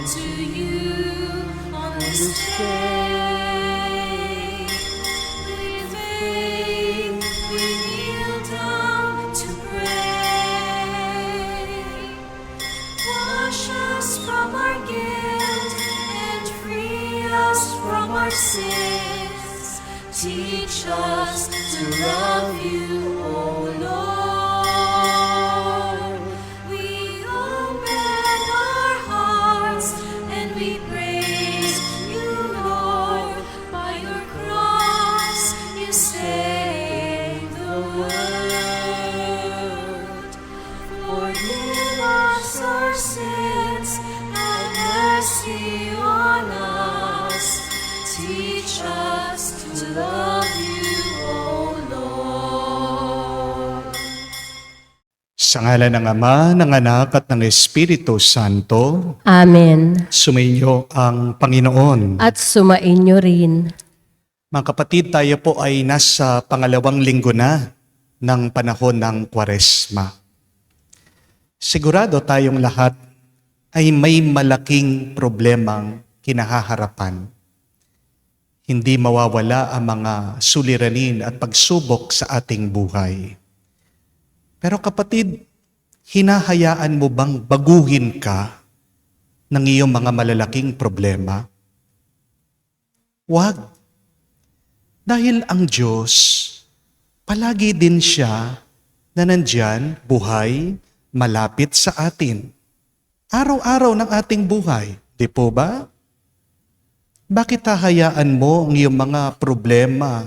to you on this day. With faith we kneel down to pray. Wash us from our guilt and free us from our sins. Teach us to love you, O Lord. We open our hearts and we praise you, Lord. By your cross you saved the world. Forgive us our sins, have mercy on us. Teach us to love you, O Lord. Sa ngalan ng Ama, ng Anak at ng Espiritu Santo, Amen. sumainyo ang Panginoon. At sumainyo rin. Mga kapatid, tayo po ay nasa pangalawang linggo na ng panahon ng Kwaresma. Sigurado tayong lahat ay may malaking problemang kinahaharapan. Hindi mawawala ang mga suliranin at pagsubok sa ating buhay. Pero kapatid, hinahayaan mo bang baguhin ka ng iyong mga malalaking problema? Huwag. Dahil ang Diyos, palagi din siya na nandyan, buhay, malapit sa atin. Araw-araw ng ating buhay, di po ba? Bakit hahayaan mo ang iyong mga problema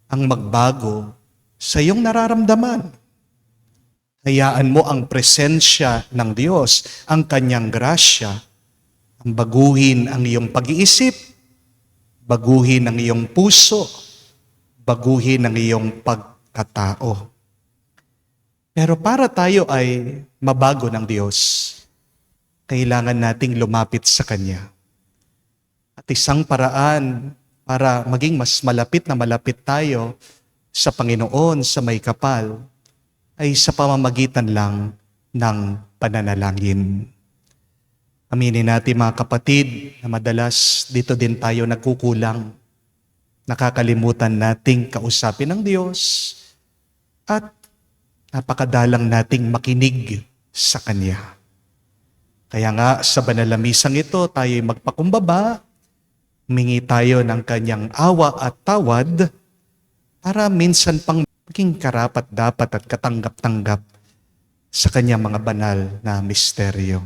ang magbago sa iyong nararamdaman? Hayaan mo ang presensya ng Diyos, ang kanyang grasya, ang baguhin ang iyong pag-iisip, baguhin ang iyong puso, baguhin ang iyong pagkatao. Pero para tayo ay mabago ng Diyos, kailangan nating lumapit sa Kanya. At isang paraan para maging mas malapit na malapit tayo sa Panginoon sa may kapal ay sa pamamagitan lang ng pananalangin. Aminin natin mga kapatid na madalas dito din tayo nagkukulang. Nakakalimutan nating kausapin ng Diyos at napakadalang nating makinig sa Kanya. Kaya nga sa banal na misang ito tayo'y magpakumbaba, humingi tayo ng Kanyang awa at tawad para minsan pang maging karapat-dapat at katanggap-tanggap sa Kanyang mga banal na misteryo.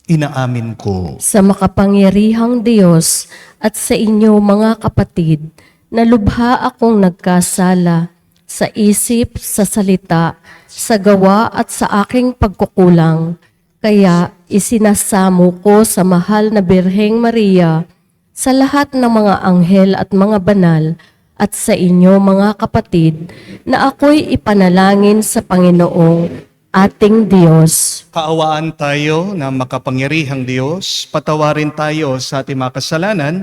Inaamin ko Sa makapangyarihang Diyos at sa inyo mga kapatid, na lubha akong nagkasala sa isip, sa salita, sa gawa at sa aking pagkukulang. Kaya isinasamo ko sa mahal na Birheng Maria, sa lahat ng mga anghel at mga banal, at sa inyo mga kapatid, na ako'y ipanalangin sa Panginoong ating Diyos. kaawaan tayo na makapangyarihang Diyos, patawarin tayo sa ating mga kasalanan,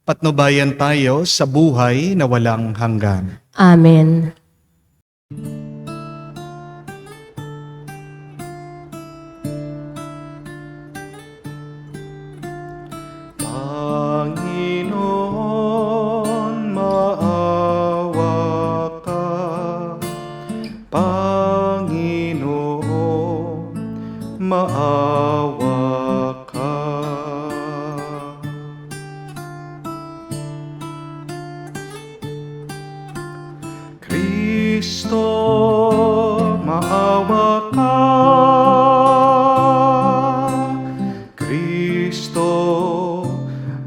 patnubayan tayo sa buhay na walang hanggan. Amen. Panginoon, maawa ka. Panginoon, maawa ka. Kristo, maawa ka. Kristo,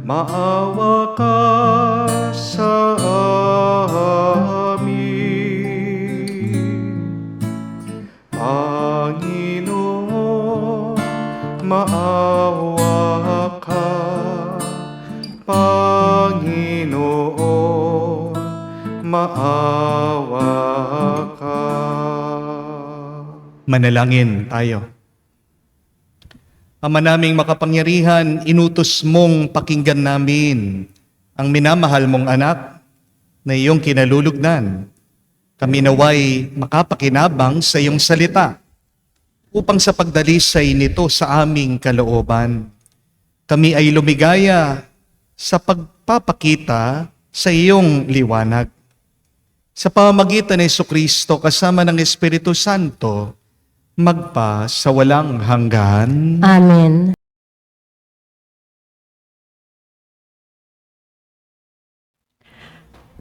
maawa ka sa amin. Panginoon, maawa ka. Panginoon, maawa ka. Manalangin tayo. Ama naming makapangyarihan, inutos mong pakinggan namin ang minamahal mong anak na iyong kinalulugdan. Kami naway makapakinabang sa iyong salita upang sa pagdalisay nito sa aming kalooban, kami ay lumigaya sa pagpapakita sa iyong liwanag. Sa pamamagitan ni Jesucristo kasama ng Espiritu Santo, magpa sa walang hanggan. Amen.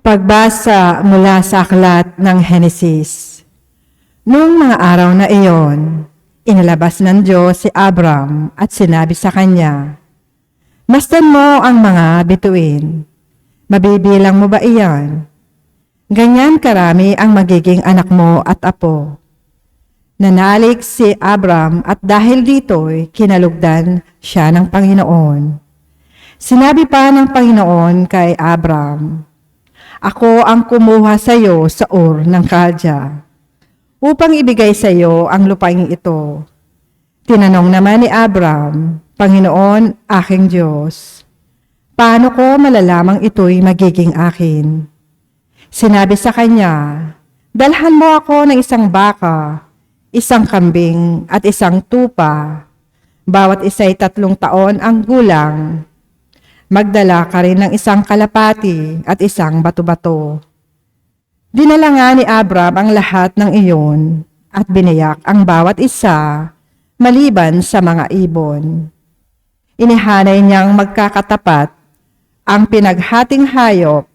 Pagbasa mula sa aklat ng Henesis. Noong mga araw na iyon, inilabas ng Diyos si Abram at sinabi sa kanya, "Masdan mo ang mga bituin. Mabibilang mo ba iyan? Ganyan karami ang magiging anak mo at apo." Nanalik si Abram at dahil dito'y kinalugdan siya ng Panginoon. Sinabi pa ng Panginoon kay Abram, "Ako ang kumuha sa iyo sa Ur ng Kaldea, upang ibigay sa iyo ang lupaing ito." Tinanong naman ni Abram, "Panginoon, aking Diyos, paano ko malalamang ito'y magiging akin?" Sinabi sa kanya, "Dalhan mo ako ng isang baka, isang kambing at isang tupa, bawat isa'y 3 taon ang gulang. Magdala ka rin ng isang kalapati at isang bato-bato." Dinala nga ni Abram ang lahat ng iyon at biniyak ang bawat isa maliban sa mga ibon. Inihanay niyang magkakatapat ang pinaghating hayop.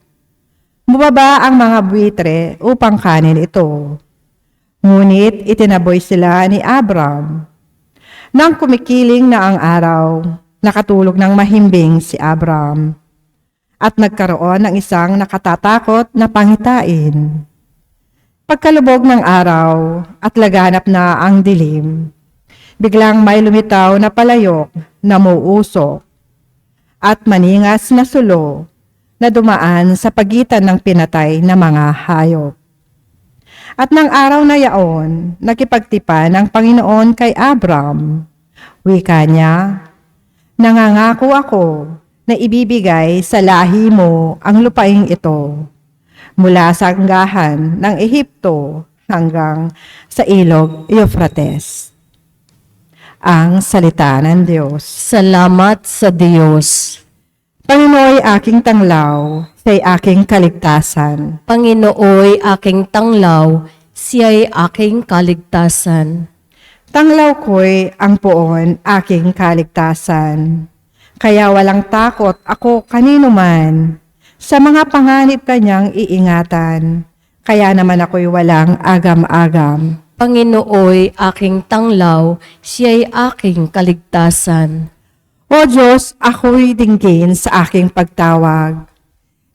Bumaba ang mga buwitre upang kanin ito. Ngunit itinaboy sila ni Abram. Nang kumikiling na ang araw, nakatulog ng mahimbing si Abram at nagkaroon ng isang nakatatakot na pangitain. Pagkalubog ng araw at laganap na ang dilim, biglang may lumitaw na palayok na muuusok at maningas na sulo na dumaan sa pagitan ng pinatay na mga hayop. At ng araw na yaon, nakipagtipan ang Panginoon kay Abram. Wika niya, "Nangangako ako na ibibigay sa lahi mo ang lupaing ito, mula sa anggahan ng Ehipto hanggang sa ilog Euphrates." Ang salita ng Diyos. Salamat sa Diyos. Panginooy aking tanglaw, siya'y aking kaligtasan. Panginooy aking tanglaw, siya'y aking kaligtasan. Tanglaw ko'y ang poon aking kaligtasan. Kaya walang takot ako kanino man. Sa mga panganib kanyang iingatan. Kaya naman ako'y walang agam-agam. Panginooy aking tanglaw, siya'y aking kaligtasan. O Diyos, ako'y dinggin sa aking pagtawag.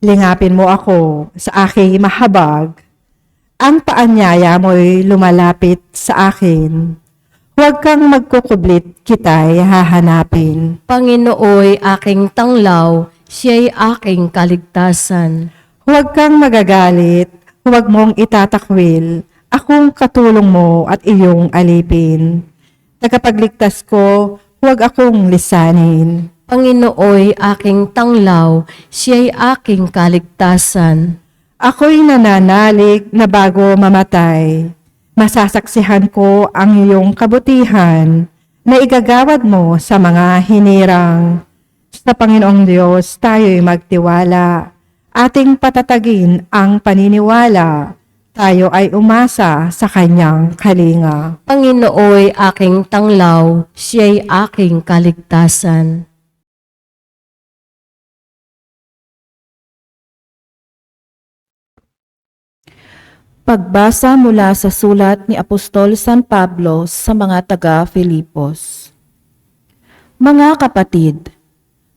Lingapin mo ako sa aking mahabag. Ang paanyaya mo'y lumalapit sa akin. Huwag kang magkukublit, kita'y hahanapin. Panginooy aking tanglaw, siya'y aking kaligtasan. Huwag kang magagalit, huwag mong itatakwil. Akong katulong mo at iyong alipin. Tagapagligtas ko, huwag akong lisanin. Panginooy aking tanglaw, siya'y aking kaligtasan. Ako'y nananalig na bago mamatay. Masasaksihan ko ang iyong kabutihan na igagawad mo sa mga hinirang. Sa Panginoong Diyos tayo'y magtiwala. Ating patatagin ang paniniwala. Tayo ay umasa sa kanyang kalinga. Panginooy aking tanglaw, siya'y aking kaligtasan. Pagbasa mula sa sulat ni Apostol San Pablo sa mga taga-Filipos. Mga kapatid,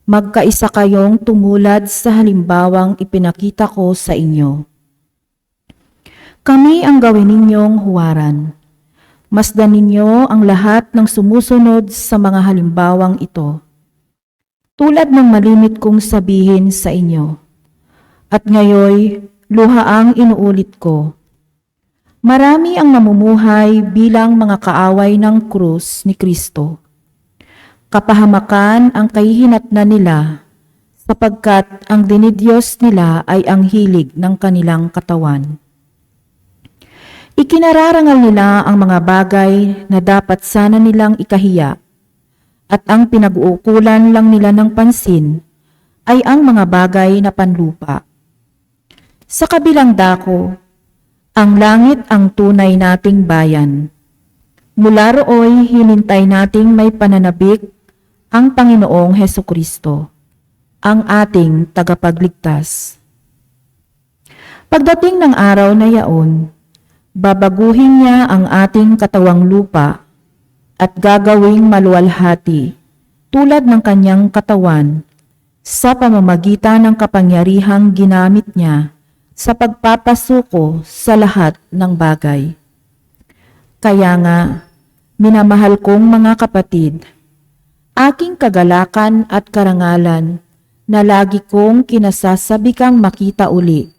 magkaisa kayong tumulad sa halimbawang ipinakita ko sa inyo. Kami ang gawin ninyong huwaran. Masdan ninyo ang lahat ng sumusunod sa mga halimbawang ito. Tulad ng malimit kong sabihin sa inyo. At ngayoy, luhaang inuulit ko. Marami ang namumuhay bilang mga kaaway ng krus ni Kristo. Kapahamakan ang kahihinatnan nila, sapagkat ang dinidyos nila ay ang hilig ng kanilang katawan. Ikinararangal nila ang mga bagay na dapat sana nilang ikahiya, at ang pinag-uukulan lang nila ng pansin ay ang mga bagay na panlupa. Sa kabilang dako, ang langit ang tunay nating bayan. Mula rooy hinintay nating may pananabik ang Panginoong Hesukristo, ang ating tagapagligtas. Pagdating ng araw na yaon, babaguhin niya ang ating katawang lupa at gagawing maluwalhati tulad ng kanyang katawan sa pamamagitan ng kapangyarihang ginamit niya sa pagpapasuko sa lahat ng bagay. Kaya nga, minamahal kong mga kapatid, aking kagalakan at karangalan na lagi kong kinasasabikang makita uli.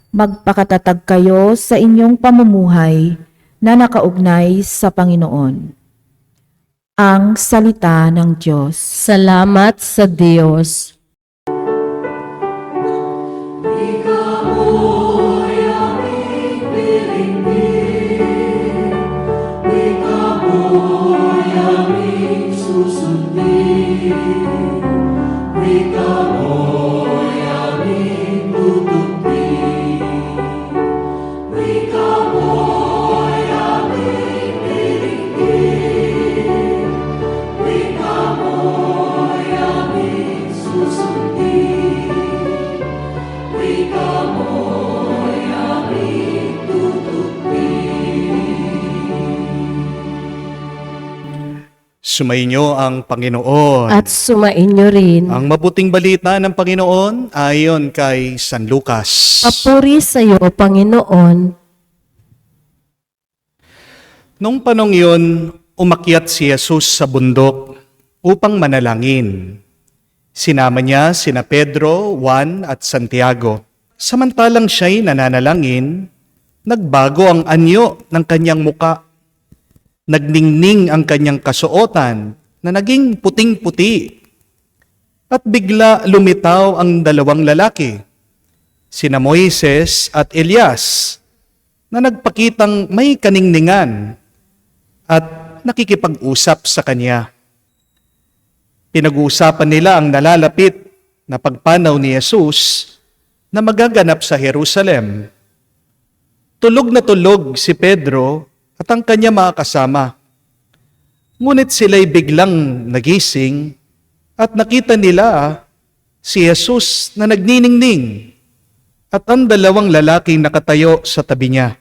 Magpakatatag kayo sa inyong pamumuhay na nakaugnay sa Panginoon. Ang salita ng Diyos. Salamat sa Diyos. Sumainyo ang Panginoon. At sumainyo rin. Ang mabuting balita ng Panginoon ayon kay San Lucas. Papuri sa iyo, Panginoon. Nung panong yun, umakyat si Jesus sa bundok upang manalangin. Sinama niya sina Pedro, Juan at Santiago. Samantalang siya'y nananalangin, nagbago ang anyo ng kanyang muka. Nagningning ang kanyang kasuotan na naging puting-puti. At bigla lumitaw ang dalawang lalaki, sina Moises at Elias, na nagpakitang may kaningningan at nakikipag-usap sa kanya. Pinag-uusapan nila ang nalalapit na pagpanaw ni Jesus na magaganap sa Jerusalem. Tulog na tulog si Pedro at ang kanya mga kasama. Ngunit sila'y biglang nagising at nakita nila si Jesus na nagniningning at ang dalawang lalaking nakatayo sa tabi niya.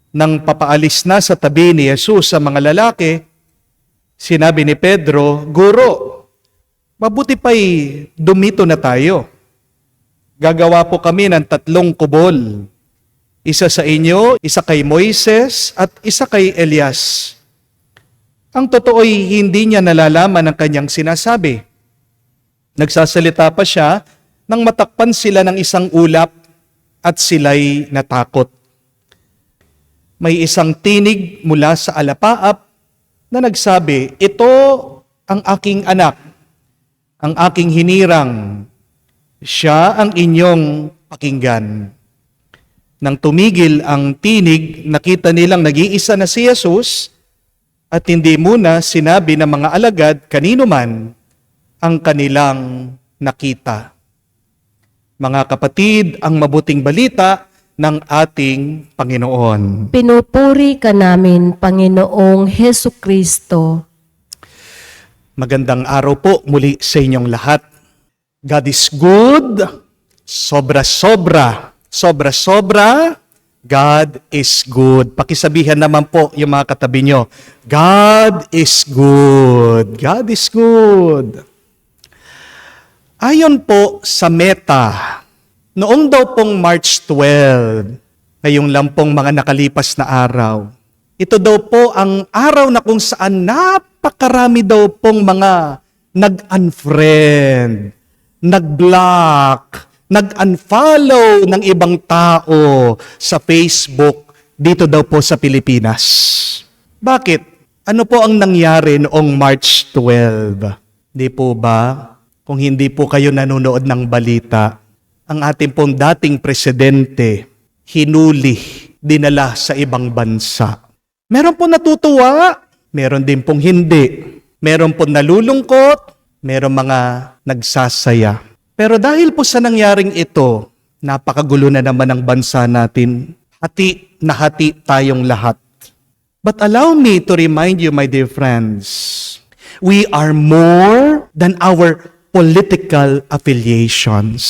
Nang papaalis na sa tabi ni Jesus sa mga lalaki, sinabi ni Pedro, "Guro, mabuti pa'y dumito na tayo. Gagawa po kami ng 3 kubol. Isa sa inyo, isa kay Moises, at isa kay Elias." Ang totoo'y hindi niya nalalaman ang kanyang sinasabi. Nagsasalita pa siya nang matakpan sila ng isang ulap at sila'y natakot. May isang tinig mula sa alapaap na nagsabi, "Ito ang aking anak, ang aking hinirang. Siya ang inyong pakinggan." Nang tumigil ang tinig, nakita nilang nag-iisa na si Jesus at hindi muna sinabi ng mga alagad kanino man ang kanilang nakita. Mga kapatid, ang mabuting balita ng ating Panginoon. Pinupuri ka namin, Panginoong Hesukristo. Magandang araw po muli sa inyong lahat. God is good, sobra-sobra. Sobra-sobra, God is good. Pakisabihan naman po yung mga katabi nyo, God is good. God is good. Ayon po sa Meta, noong daw pong March 12, ngayong lang pong mga nakalipas na araw, ito daw po ang araw na kung saan napakarami daw pong mga nag-unfriend, nag-block, nag-unfollow ng ibang tao sa Facebook dito daw po sa Pilipinas. Bakit? Ano po ang nangyari noong March 12? Di po ba? Kung hindi po kayo nanonood ng balita, ang ating pong dating presidente hinuli dinala sa ibang bansa. Meron po natutuwa, meron din pong hindi. Meron po nalulungkot, meron mga nagsasaya. Pero dahil po sa nangyaring ito, napakagulo na naman ang bansa natin. Hati na hati tayong lahat. But allow me to remind you, my dear friends, we are more than our political affiliations.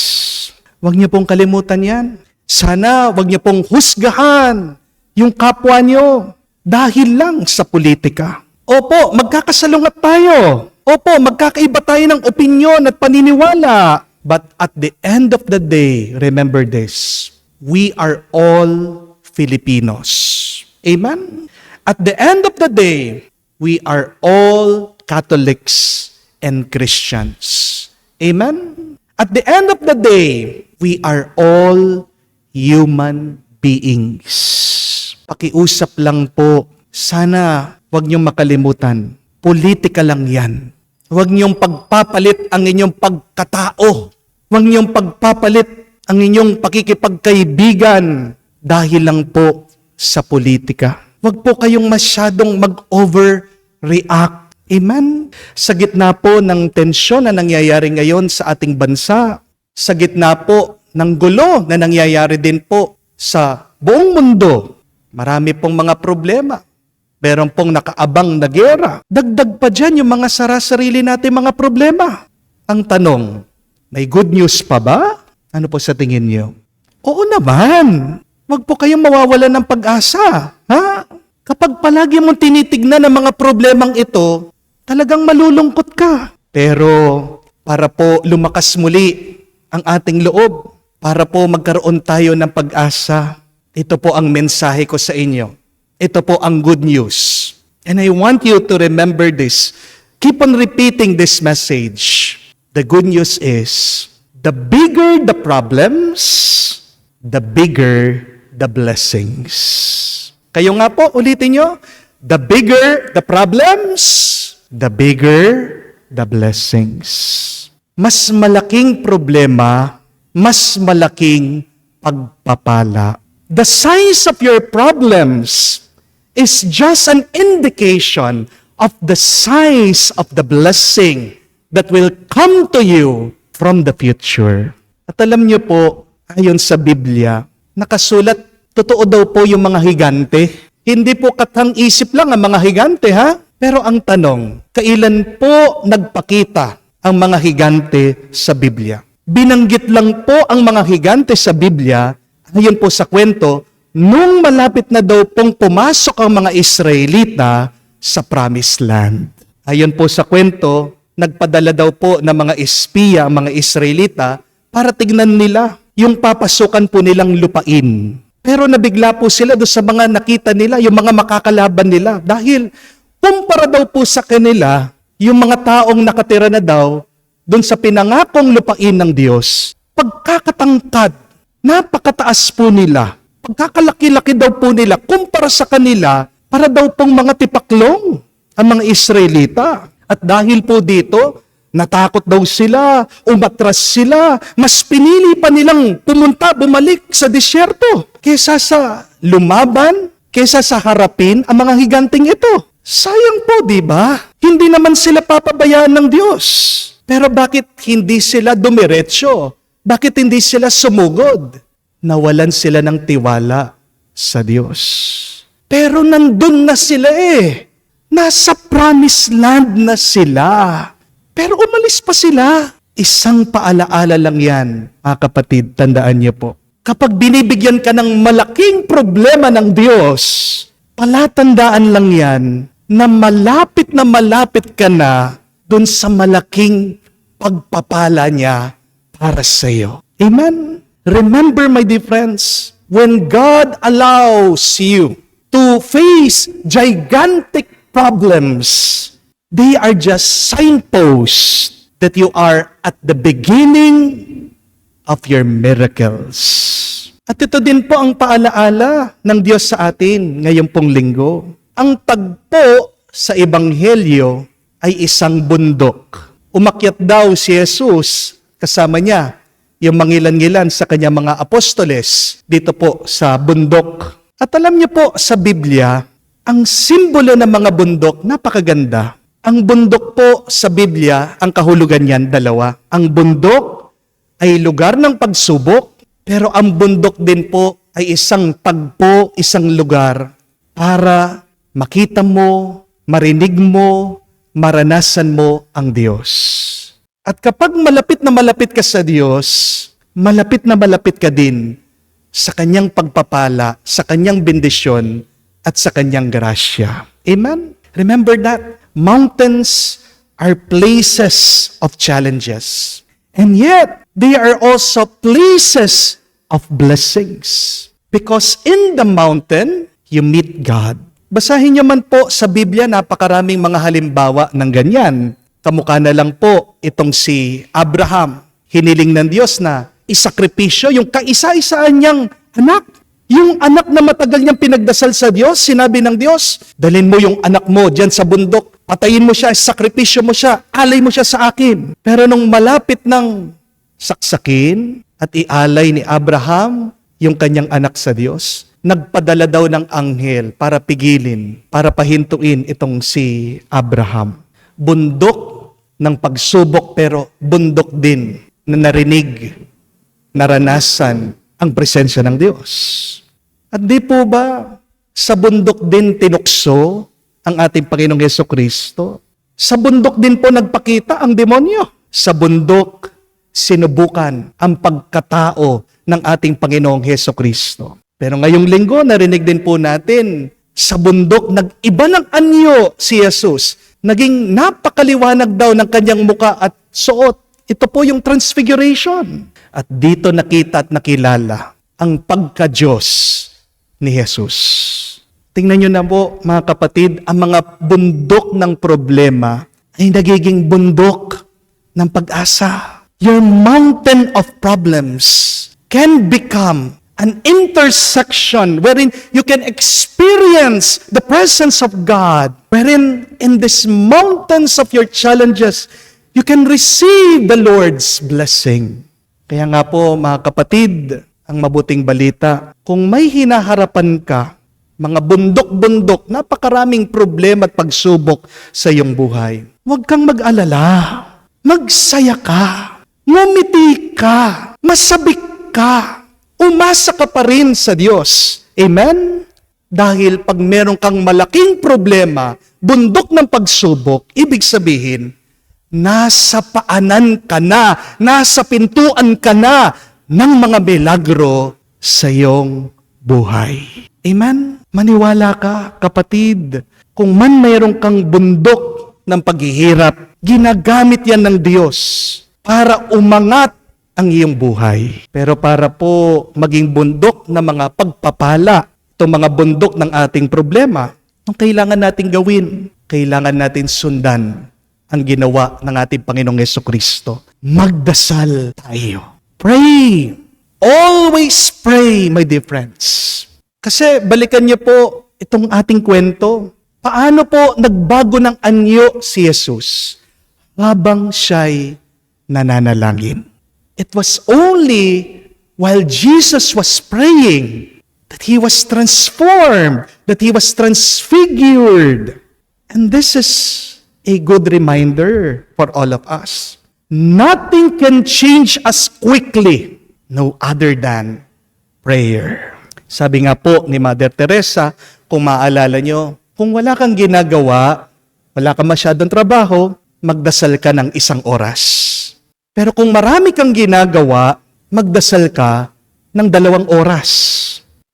Huwag niyo pong kalimutan yan. Sana huwag niyo pong husgahan yung kapwa niyo dahil lang sa politika. Opo, magkakasalungat tayo. Opo, magkakaiba tayo ng opinyon at paniniwala. But at the end of the day, remember this, we are all Filipinos. Amen? At the end of the day, we are all Catholics and Christians. Amen? At the end of the day, we are all human beings. Pakiusap lang po, sana huwag niyong makalimutan, politika lang yan. Huwag niyong pagpapalit ang inyong pagkatao. Huwag niyong pagpapalit ang inyong pakikipagkaibigan dahil lang po sa politika. Huwag po kayong masyadong mag-overreact. Amen? Sa gitna po ng tensyon na nangyayari ngayon sa ating bansa, sa gitna po ng gulo na nangyayari din po sa buong mundo, marami pong mga problema. Meron pong nakaabang na gera. Dagdag pa dyan yung mga sarili natin mga problema. Ang tanong, may good news pa ba? Ano po sa tingin niyo? Oo naman. Huwag po kayong mawawalan ng pag-asa. Ha? Kapag palagi mong tinitignan ang mga problemang ito, talagang malulungkot ka. Pero para po lumakas muli ang ating loob, para po magkaroon tayo ng pag-asa, ito po ang mensahe ko sa inyo. Ito po ang good news. And I want you to remember this. Keep on repeating this message. The good news is, the bigger the problems, the bigger the blessings. Kayo nga po, ulitin nyo. The bigger the problems, the bigger the blessings. Mas malaking problema, mas malaking pagpapala. The size of your problems is just an indication of the size of the blessing that will come to you from the future. At alam niyo po, ayon sa Biblia, nakasulat, totoo daw po yung mga higante. Hindi po katang-isip lang ang mga higante, ha? Pero ang tanong, kailan po nagpakita ang mga higante sa Biblia? Binanggit lang po ang mga higante sa Biblia, ayon po sa kwento, nung malapit na daw pong pumasok ang mga Israelita sa Promised Land. Ayon po sa kwento, nagpadala daw po ng mga espiya ang mga Israelita para tignan nila yung papasukan po nilang lupain. Pero nabigla po sila doon sa mga nakita nila, yung mga makakalaban nila. Dahil kumpara daw po sa kanila, yung mga taong nakatira na daw doon sa pinangakong lupain ng Diyos, pagkakatangkad, napakataas po nila. Pagkakalaki-laki daw po nila, kumpara sa kanila, para daw pong mga tipaklong ang mga Israelita. At dahil po dito, natakot daw sila, umatras sila, mas pinili pa nilang bumalik sa disyerto kaysa sa lumaban, kaysa sa harapin ang mga higanting ito. Sayang po, di ba? Hindi naman sila papabayaan ng Diyos. Pero bakit hindi sila dumiretso? Bakit hindi sila sumugod? Nawalan sila ng tiwala sa Diyos. Pero nandun na sila eh. Nasa promised land na sila. Pero umalis pa sila. Isang paalaala lang yan, mga kapatid, tandaan niyo po. Kapag binibigyan ka ng malaking problema ng Diyos, palatandaan lang yan na malapit ka na dun sa malaking pagpapala niya para sa iyo. Amen? Remember, my dear friends, when God allows you to face gigantic problems, they are just signposts that you are at the beginning of your miracles. At ito din po ang paalaala ng Diyos sa atin ngayong pong linggo. Ang tagpo sa Ebanghelyo ay isang bundok. Umakyat daw si Jesus, kasama niya yung mangilan-ngilan sa kanyang mga apostoles dito po sa bundok At alam niyo po, sa Biblia, ang simbolo ng mga bundok, napakaganda. Ang bundok po sa Biblia, ang kahulugan niyan, dalawa. Ang bundok ay lugar ng pagsubok, pero ang bundok din po ay isang tagpo, isang lugar para makita mo, marinig mo, maranasan mo ang Diyos. At kapag malapit na malapit ka sa Diyos, malapit na malapit ka din sa Kanyang pagpapala, sa Kanyang bendisyon, at sa Kanyang grasya. Amen? Remember that mountains are places of challenges. And yet, they are also places of blessings. Because in the mountain, you meet God. Basahin niyo man po sa Biblia, napakaraming mga halimbawa ng ganyan. Kamukha na lang po itong si Abraham. Hiniling ng Diyos na isakripisyo yung kaisa-isaan niyang anak. Yung anak na matagal niyang pinagdasal sa Diyos, sinabi ng Diyos, dalhin mo yung anak mo dyan sa bundok, patayin mo siya, sakripisyo mo siya, alay mo siya sa akin. Pero nung malapit ng saksakin at ialay ni Abraham yung kanyang anak sa Diyos, nagpadala daw ng anghel para pigilin, para pahintuin itong si Abraham. Bundok ng pagsubok pero bundok din na narinig, naranasan ang presensya ng Diyos. At di po ba sa bundok din tinukso ang ating Panginoong Hesukristo? Sa bundok din po nagpakita ang demonyo. Sa bundok sinubukan ang pagkatao ng ating Panginoong Hesukristo. Pero ngayong linggo narinig din po natin, sa bundok nag-iba ng anyo si Jesus. Naging napakaliwanag daw ng kanyang muka at suot. Ito po yung transfiguration. At dito nakita at nakilala ang pagka-Diyos ni Jesus. Tingnan nyo na po, mga kapatid, ang mga bundok ng problema ay nagiging bundok ng pag-asa. Your mountain of problems can become an intersection wherein you can experience the presence of God, wherein in these mountains of your challenges, you can receive the Lord's blessing. Kaya nga po, mga kapatid, ang mabuting balita, kung may hinaharapan ka, mga bundok-bundok, napakaraming problema at pagsubok sa iyong buhay, huwag kang mag-alala. Magsaya ka. Ngumiti ka. Masabik ka. Umasa ka pa rin sa Diyos. Amen? Dahil pag meron kang malaking problema, bundok ng pagsubok, ibig sabihin, nasa paanan ka na, nasa pintuan ka na ng mga milagro sa iyong buhay. Amen? Maniwala ka, kapatid. Kung man mayroon kang bundok ng paghihirap, ginagamit yan ng Diyos para umangat ang iyong buhay. Pero para po maging bundok na mga pagpapala, itong mga bundok ng ating problema, ang kailangan natin gawin, kailangan natin sundan ang ginawa ng ating Panginoong Hesukristo. Magdasal tayo. Pray. Always pray, my dear friends. Kasi balikan niyo po itong ating kwento. Paano po nagbago ng anyo si Jesus habang siya'y nananalangin? It was only while Jesus was praying that He was transformed, that He was transfigured. And this is a good reminder for all of us. Nothing can change us quickly, no other than prayer. Sabi nga po ni Mother Teresa, kung maaalala nyo, kung wala kang ginagawa, wala kang masyadong trabaho, magdasal ka ng 1 oras. Pero kung marami kang ginagawa, magdasal ka ng 2 oras.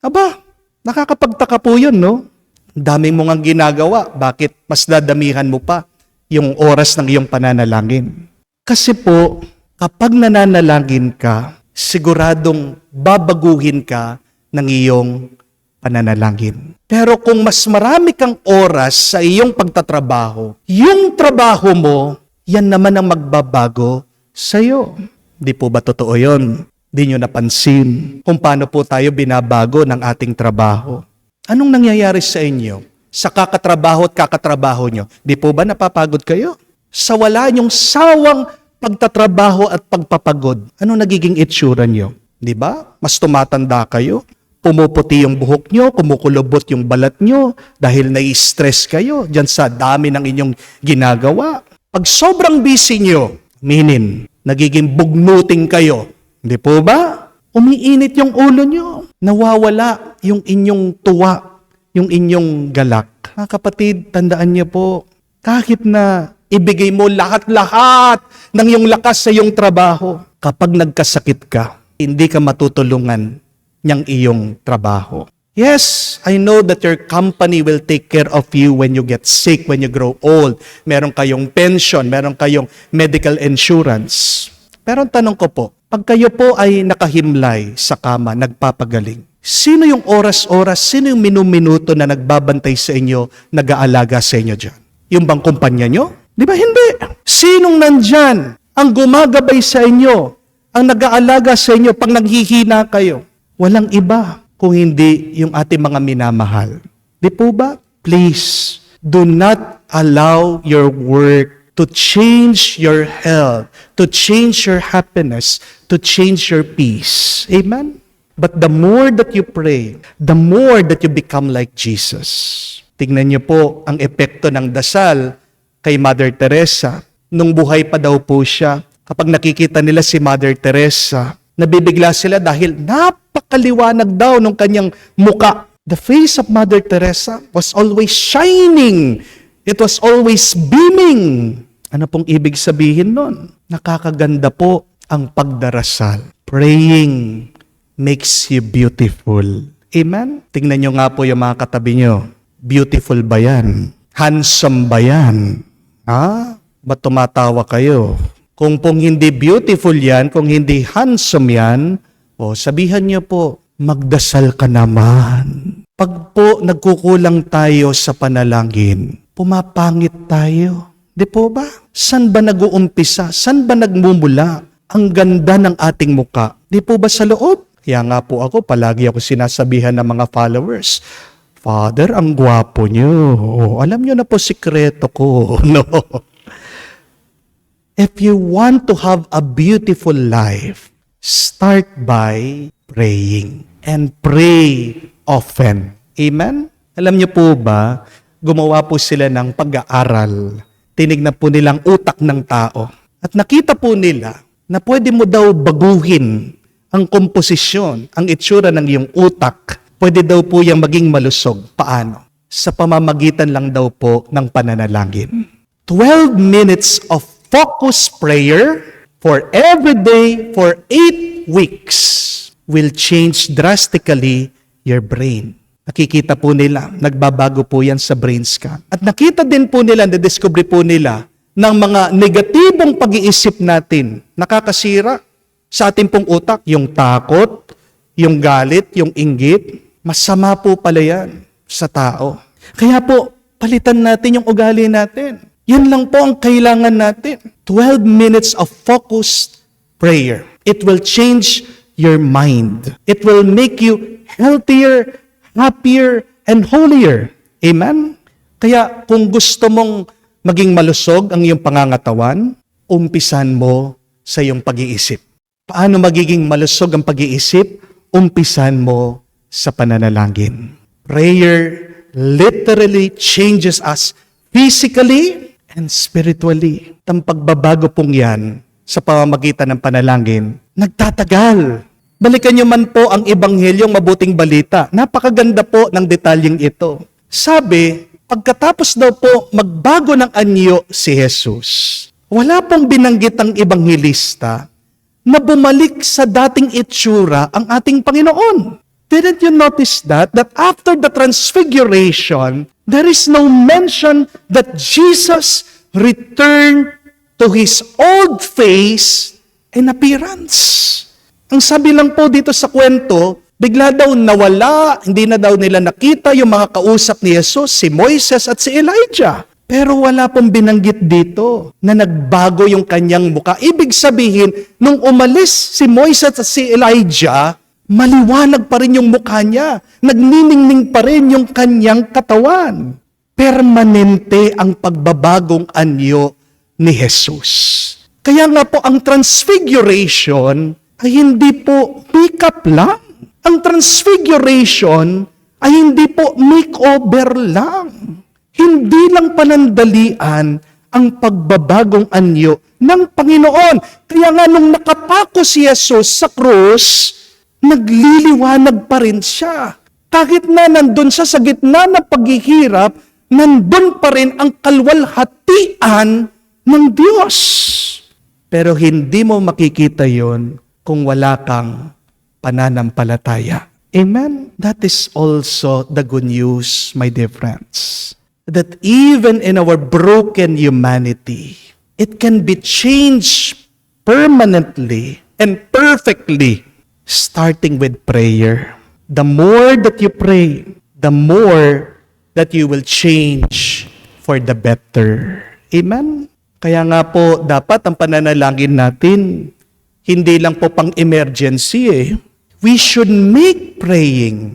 Aba, nakakapagtaka po yun, no? Ang dami mo ngang ginagawa, bakit mas dadamihan mo pa yung oras ng iyong pananalangin? Kasi po, kapag nananalangin ka, siguradong babaguhin ka ng iyong pananalangin. Pero kung mas marami kang oras sa iyong pagtatrabaho, yung trabaho mo, yan naman ang magbabago sa'yo. Di po ba totoo yun? Di nyo napansin kung paano po tayo binabago ng ating trabaho. Anong nangyayari sa inyo? Sa kakatrabaho at kakatrabaho nyo, di po ba napapagod kayo? Sa wala nyong sawang pagtatrabaho at pagpapagod, anong nagiging itsura nyo? Di ba? Mas tumatanda kayo, Pumuputi yung buhok nyo, kumukulubot yung balat nyo dahil nai-stress kayo dyan sa dami ng inyong ginagawa. Pag sobrang busy nyo, minin, nagiging bugnuting kayo. Hindi po ba? Umiinit yung ulo nyo. Nawawala yung inyong tuwa, yung inyong galak. Mga kapatid, tandaan niyo po, kahit na ibigay mo lahat-lahat ng iyong lakas sa iyong trabaho, kapag nagkasakit ka, hindi ka matutulungan niyang iyong trabaho. Yes, I know that your company will take care of you when you get sick, when you grow old. Meron kayong pension, meron kayong medical insurance. Pero ang tanong ko po, pag kayo po ay nakahimlay sa kama, nagpapagaling, sino yung oras-oras, sino yung minuminuto na nagbabantay sa inyo, nag-aalaga sa inyo dyan? Yung bang kumpanya nyo? Di ba hindi? Sinong nandyan ang gumagabay sa inyo, ang nag-aalaga sa inyo pag naghihina kayo? Walang iba kung hindi yung ating mga minamahal. Di po ba? Please, do not allow your work to change your health, to change your happiness, to change your peace. Amen? But the more that you pray, the more that you become like Jesus. Tingnan niyo po ang epekto ng dasal kay Mother Teresa. Nung buhay pa daw po siya, kapag nakikita nila si Mother Teresa, nabibigla sila dahil napakaliwanag daw ng kanyang muka. The face of Mother Teresa was always shining. It was always beaming. Ano pong ibig sabihin nun? Nakakaganda po ang pagdarasal. Praying makes you beautiful. Amen? Tingnan nyo nga po yung mga katabi nyo. Beautiful ba yan? Handsome ba yan? Ha? Ba't tumatawa kayo? Kung pong hindi beautiful yan, kung hindi handsome yan, sabihan niyo po, magdasal ka naman. Pag po nagkukulang tayo sa panalangin, pumapangit tayo. Di po ba? San ba nag-uumpisa? San ba nagmumula ang ganda ng ating muka? Di po ba sa loob? Kaya nga po ako, palagi ako sinasabihan ng mga followers, Father, ang gwapo niyo. Alam niyo na po sikreto ko. No. If you want to have a beautiful life, start by praying. And pray often. Amen? Alam niyo po ba, gumawa po sila ng pag-aaral. Tinignan po nilang utak ng tao. At nakita po nila na pwede mo daw baguhin ang komposisyon, ang itsura ng iyong utak. Pwede daw po yung maging malusog. Paano? Sa pamamagitan lang daw po ng pananalangin. 12 minutes of focused prayer for every day for 8 weeks will change drastically your brain. Nakikita po nila, nagbabago po yan sa brain scan. At nakita din po nila, nadiscover po nila ng mga negatibong pag-iisip natin, nakakasira sa ating pong utak, yung takot, yung galit, yung inggit, masama po pala yan sa tao. Kaya po, palitan natin yung ugali natin. Yan lang po ang kailangan natin. 12 minutes of focused prayer. It will change your mind. It will make you healthier, happier, and holier. Amen? Kaya kung gusto mong maging malusog ang iyong pangangatawan, umpisan mo sa iyong pag-iisip. Paano magiging malusog ang pag-iisip? Umpisan mo sa pananalangin. Prayer literally changes us physically and spiritually. Ang pagbabago pong yan sa pamamagitan ng panalangin, nagtatagal. Balikan niyo man po ang Ebanghelyong Mabuting Balita. Napakaganda po ng detalyeng ito. Sabi, pagkatapos daw po magbago ng anyo si Jesus, wala pong binanggit ang Ebanghelista na bumalik sa dating itsura ang ating Panginoon. Didn't you notice that after the transfiguration, there is no mention that Jesus returned to His old face and appearance. Ang sabi lang po dito sa kwento, bigla daw nawala, hindi na daw nila nakita yung mga kausap ni Jesus, si Moises at si Elijah. Pero wala pong binanggit dito na nagbago yung kanyang muka. Ibig sabihin, nung umalis si Moises at si Elijah, maliwanag pa rin yung mukha niya. Nagniningning pa rin yung kanyang katawan. Permanente ang pagbabagong anyo ni Jesus. Kaya nga po ang transfiguration ay hindi po pick-up lang. Ang transfiguration ay hindi po makeover lang. Hindi lang panandalian ang pagbabagong anyo ng Panginoon. Kaya nga nung nakapako si Jesus sa krus, nagliliwanag pa rin siya. Kahit na nandun siya sa gitna ng paghihirap, nandun pa rin ang kalwalhatian ng Diyos. Pero hindi mo makikita yon kung wala kang pananampalataya. Amen? That is also the good news, my dear friends. That even in our broken humanity, it can be changed permanently and perfectly, starting with prayer. The more that you pray, the more that you will change for the better. Amen? Kaya nga po, dapat ang pananalangin natin, hindi lang po pang emergency We should make praying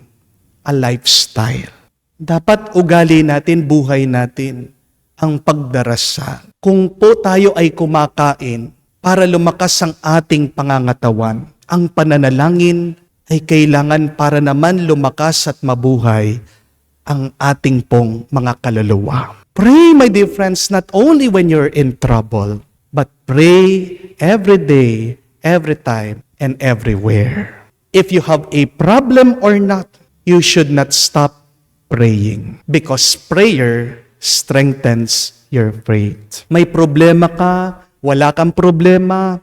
a lifestyle. Dapat ugali natin, buhay natin ang pagdarasal. Kung po tayo ay kumakain para lumakas ang ating pangangatawan, ang pananalangin ay kailangan para naman lumakas at mabuhay ang ating pong mga kaluluwa. Pray, my dear friends, not only when you're in trouble, but pray every day, every time, and everywhere. If you have a problem or not, you should not stop praying because prayer strengthens your faith. May problema ka, wala kang problema,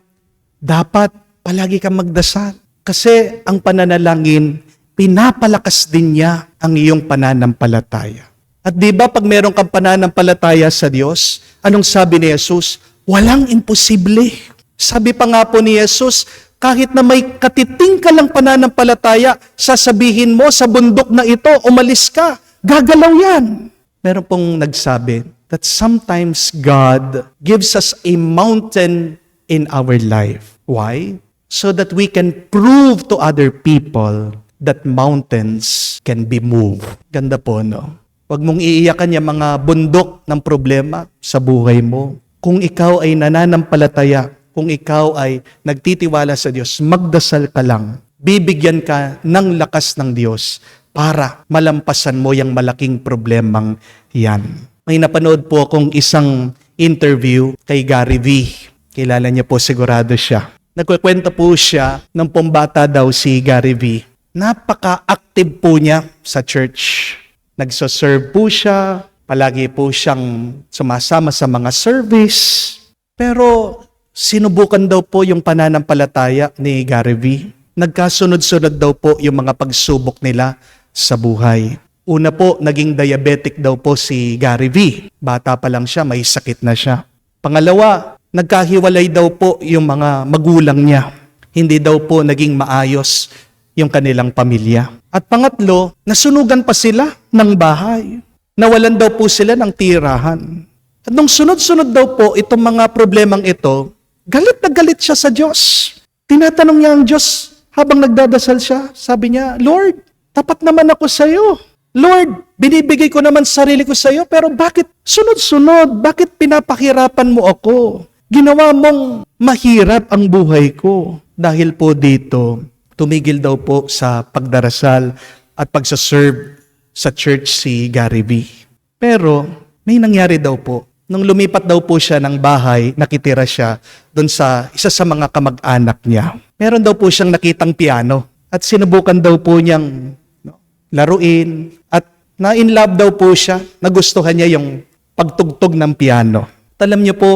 dapat palagi kang magdasal. Kasi ang pananalangin, pinapalakas din niya ang iyong pananampalataya. At di ba pag meron kang pananampalataya sa Diyos, anong sabi ni Jesus? Walang imposible. Sabi pa nga po ni Jesus, kahit na may katiting ka lang pananampalataya, sasabihin mo sa bundok na ito, umalis ka, gagalaw yan. Meron pong nagsabi that sometimes God gives us a mountain in our life. Why? So that we can prove to other people that mountains can be moved. Ganda po, no? Huwag mong iiyakan yung mga bundok ng problema sa buhay mo. Kung ikaw ay nananampalataya, kung ikaw ay nagtitiwala sa Diyos, magdasal ka lang. Bibigyan ka ng lakas ng Diyos para malampasan mo yung malaking problemang yan. May napanood po akong isang interview kay Gary V. Kilala niyo po sigurado siya. Nagkukwento po siya ng pumbata daw si Gary V. Napaka-active po niya sa church. Nagsoserve po siya, palagi po siyang sumasama sa mga service. Pero sinubukan daw po yung pananampalataya ni Gary V. Nagkasunod-sunod daw po yung mga pagsubok nila sa buhay. Una po, naging diabetic daw po si Gary V. Bata pa lang siya, may sakit na siya. Pangalawa, nagkahiwalay daw po yung mga magulang niya. Hindi daw po naging maayos yung kanilang pamilya. At pangatlo, nasunugan pa sila ng bahay. Nawalan daw po sila ng tirahan. At nung sunod-sunod daw po itong mga problemang ito, galit na galit siya sa Diyos. Tinatanong niya ang Diyos habang nagdadasal siya. Sabi niya, Lord, tapat naman ako sa iyo. Lord, binibigay ko naman sarili ko sa iyo, pero bakit sunod-sunod? Bakit pinapahirapan mo ako? Ginawa mong mahirap ang buhay ko. Dahil po dito, tumigil daw po sa pagdarasal at pagsaserve sa church si Gary V. Pero may nangyari daw po. Nung lumipat daw po siya ng bahay, nakitira siya doon sa isa sa mga kamag-anak niya. Meron daw po siyang nakitang piano at sinubukan daw po niyang laruin at na-in-love daw po siya, nagustuhan niya yung pagtugtog ng piano. Alam niyo po,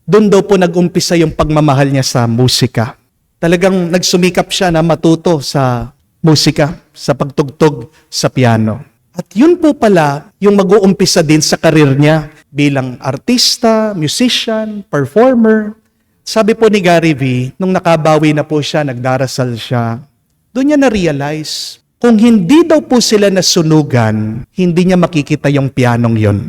doon daw po nag-umpisa yung pagmamahal niya sa musika. Talagang nagsumikap siya na matuto sa musika, sa pagtugtog sa piano. At yun po pala yung mag-uumpisa din sa karir niya bilang artista, musician, performer. Sabi po ni Gary V, nung nakabawi na po siya, nagdarasal siya, doon niya na-realize, kung hindi daw po sila nasunugan, hindi niya makikita yung pianong yun.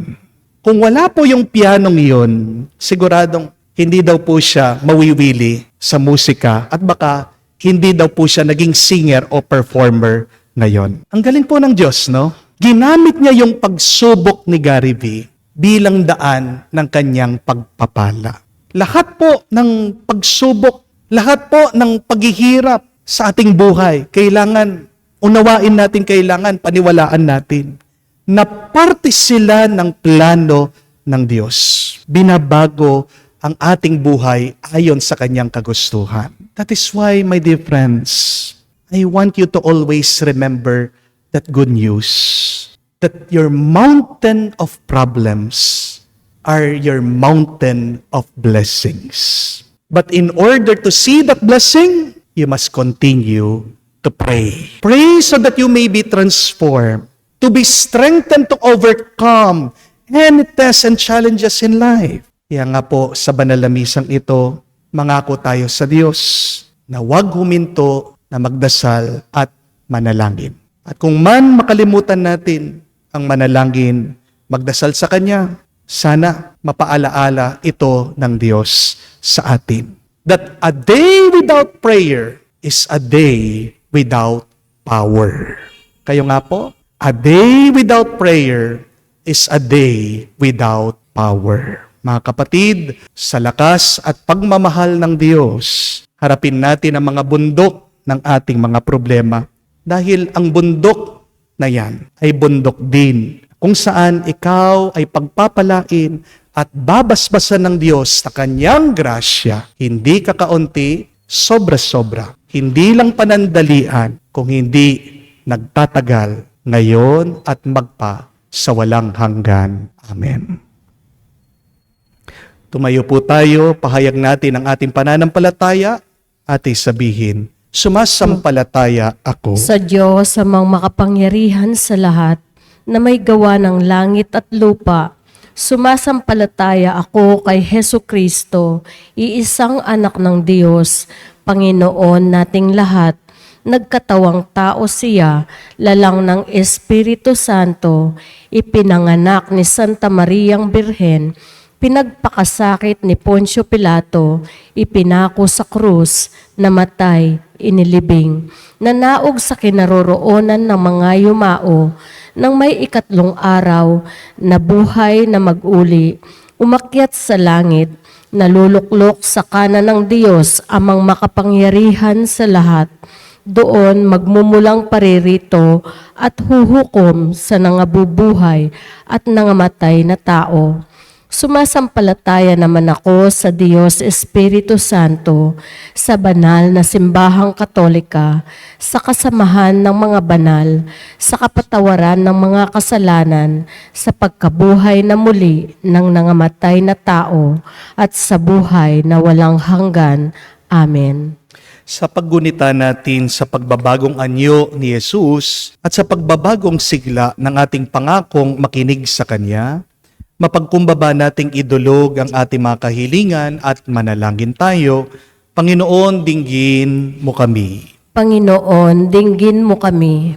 Kung wala po yung pianong yun, siguradong hindi daw po siya mawiwili sa musika at baka hindi daw po siya naging singer o performer ngayon. Ang galing po ng Diyos, no? Ginamit niya yung pagsubok ni Gary V bilang daan ng kanyang pagpapala. Lahat po ng pagsubok, lahat po ng paghihirap sa ating buhay, kailangan Unawain natin kailangan, paniwalaan natin na parte sila ng plano ng Diyos. Binabago ang ating buhay ayon sa kanyang kagustuhan. That is why, my dear friends, I want you to always remember that good news, that your mountain of problems are your mountain of blessings. But in order to see that blessing, you must continue to pray. Pray so that you may be transformed, to be strengthened to overcome any tests and challenges in life. Kaya nga po sa banal na misang ito, mangako tayo sa Diyos na huwag huminto na magdasal at manalangin. At kung man makalimutan natin ang manalangin, magdasal sa Kanya, sana mapaalaala ito ng Diyos sa atin. That a day without prayer is a day without power. Kayo nga po, a day without prayer is a day without power. Mga kapatid, sa lakas at pagmamahal ng Diyos, harapin natin ang mga bundok ng ating mga problema. Dahil ang bundok na yan ay bundok din kung saan ikaw ay pagpapalain at babasbasan ng Diyos sa kanyang grasya. Hindi kakaunti, sobra-sobra. Hindi lang panandalian, kung hindi nagtatagal ngayon at magpa sa walang hanggan. Amen. Tumayo po tayo, pahayag natin ang ating pananampalataya at sabihin, sumasampalataya ako Sa Diyos, amang makapangyarihan sa lahat, na may gawa ng langit at lupa, sumasampalataya ako kay Hesu Kristo, iisang anak ng Diyos, Panginoon nating lahat. Nagkatawang tao siya, lalang ng Espiritu Santo, ipinanganak ni Santa Mariang Birhen, pinagpakasakit ni Poncio Pilato, ipinako sa krus, namatay, inilibing, nanaog sa kinaroroonan ng mga yumao, nang may ikatlong araw, nabuhay na mag-uli, umakyat sa langit, naluluklok sa kanan ng Diyos, amang makapangyarihan sa lahat. Doon magmumulang paririto at huhukom sa nangabubuhay at nangamatay na tao. Sumasampalataya naman ako sa Diyos Espiritu Santo, sa banal na simbahang katolika, sa kasamahan ng mga banal, sa kapatawaran ng mga kasalanan, sa pagkabuhay na muli ng nangamatay na tao, at sa buhay na walang hanggan. Amen. sa paggunita natin sa pagbabagong anyo ni Jesus at sa pagbabagong sigla ng ating pangakong makinig sa Kanya, mapagkumbaba nating idulog ang ating mga kahilingan at manalangin tayo. Panginoon, dinggin mo kami. Panginoon, dinggin mo kami.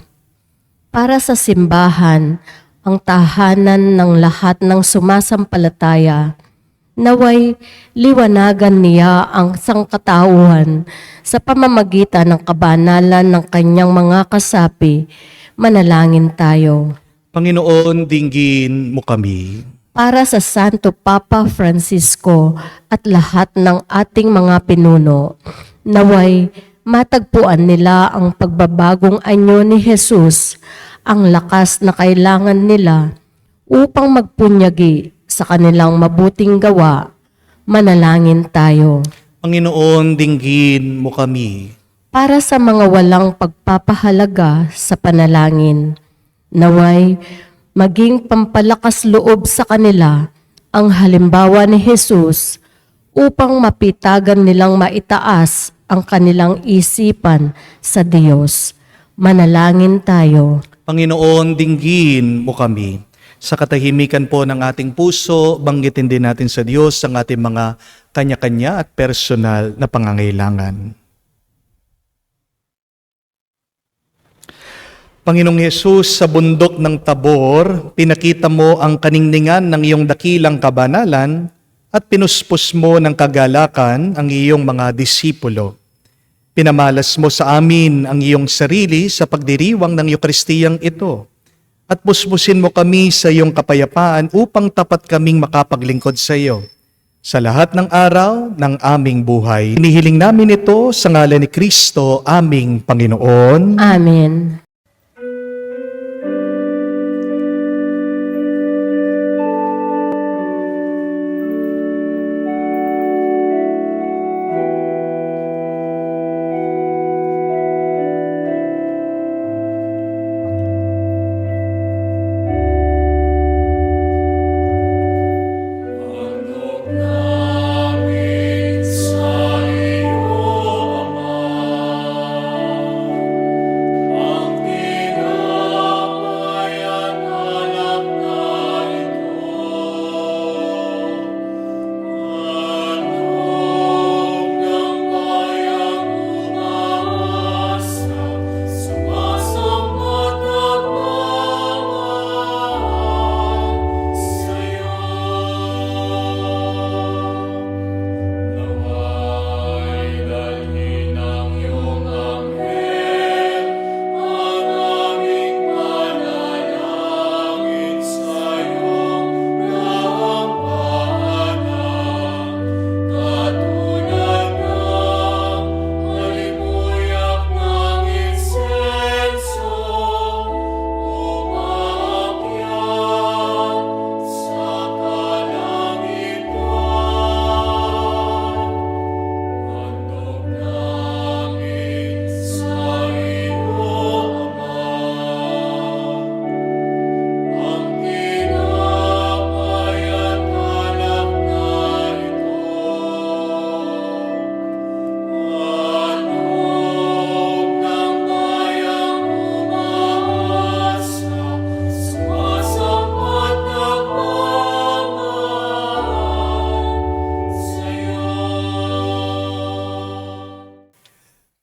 Para sa simbahan, ang tahanan ng lahat ng sumasampalataya, naway liwanagan niya ang sangkatauhan sa pamamagitan ng kabanalan ng kanyang mga kasapi. Manalangin tayo. Panginoon, dinggin mo kami. Para sa Santo Papa Francisco at lahat ng ating mga pinuno, naway matagpuan nila ang pagbabagong anyo ni Jesus, ang lakas na kailangan nila upang magpunyagi sa kanilang mabuting gawa. Manalangin tayo. Panginoon, dinggin mo kami. Para sa mga walang pagpapahalaga sa panalangin, naway maging pampalakas loob sa kanila ang halimbawa ni Jesus upang mapitagan nilang maitaas ang kanilang isipan sa Diyos. Manalangin tayo. Panginoon, dinggin mo kami. Sa katahimikan po ng ating puso, banggitin din natin sa Diyos ang ating mga kanya-kanya at personal na pangangailangan. Panginoong Hesus, sa bundok ng Tabor, pinakita mo ang kaningningan ng iyong dakilang kabanalan at pinuspos mo ng kagalakan ang iyong mga disipulo. Pinamalas mo sa amin ang iyong sarili sa pagdiriwang ng Eukaristiyang ito at puspusin mo kami sa iyong kapayapaan upang tapat kaming makapaglingkod sa iyo sa lahat ng araw ng aming buhay. Inihiling namin ito sa ngalan ni Kristo, aming Panginoon. Amen.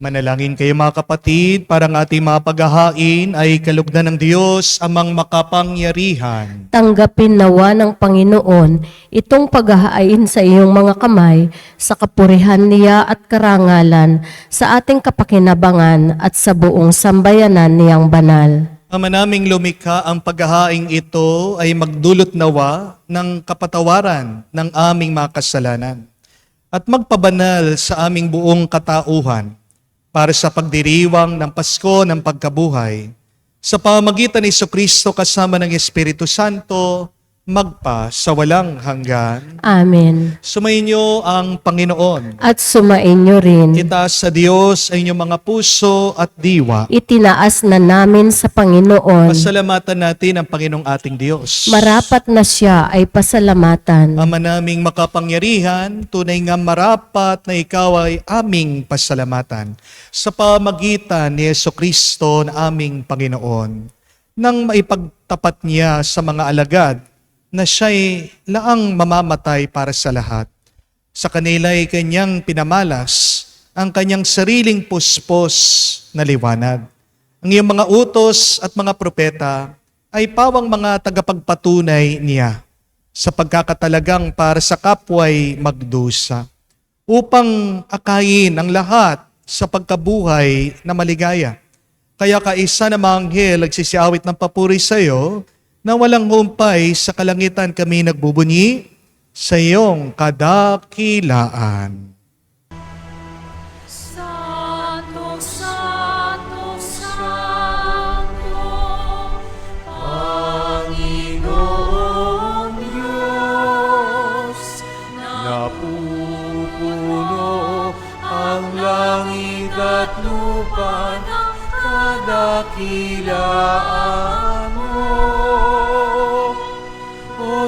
Manalangin kayo mga kapatid, para ang ating mga paghahain ay kalugdan ng Diyos amang makapangyarihan. Tanggapin nawa ng Panginoon itong paghahain sa iyong mga kamay sa kapurihan niya at karangalan sa ating kapakinabangan at sa buong sambayanan niyang banal. Ama naming lumikha, ang paghahaing ito ay magdulot nawa ng kapatawaran ng aming mga kasalanan at magpabanal sa aming buong katauhan para sa pagdiriwang ng Pasko ng pagkabuhay. Sa pamamagitan ni Jesucristo kasama ng Espiritu Santo, magpa sa walang hanggan. Amen. Sumainyo ang Panginoon. At sumainyo rin. Itaas sa Diyos ang inyong mga puso at diwa. Itinaas na namin sa Panginoon. Pasalamatan natin ang Panginoong ating Diyos. Marapat na siya ay pasalamatan. Ama naming makapangyarihan, tunay nga marapat na ikaw ay aming pasalamatan sa pamagitan ni Jesucristo na aming Panginoon, nang maipagtapat niya sa mga alagad na siya'y laang mamamatay para sa lahat. Sa kanila'y kanyang pinamalas ang kanyang sariling puspos na liwanag. Ang iyong mga utos at mga propeta ay pawang mga tagapagpatunay niya sa pagkakatalagang para sa kapwa'y magdusa, upang akayin ang lahat sa pagkabuhay na maligaya. Kaya kaisa na mga anghel nagsisiawit ng papuri sa iyo, na walang humpay sa kalangitan kami nagbubunyi sa iyong kadakilaan. Santo, Santo, Santo, Panginoon Diyos, napupuno ang langit at lupa ng kadakilaan mo.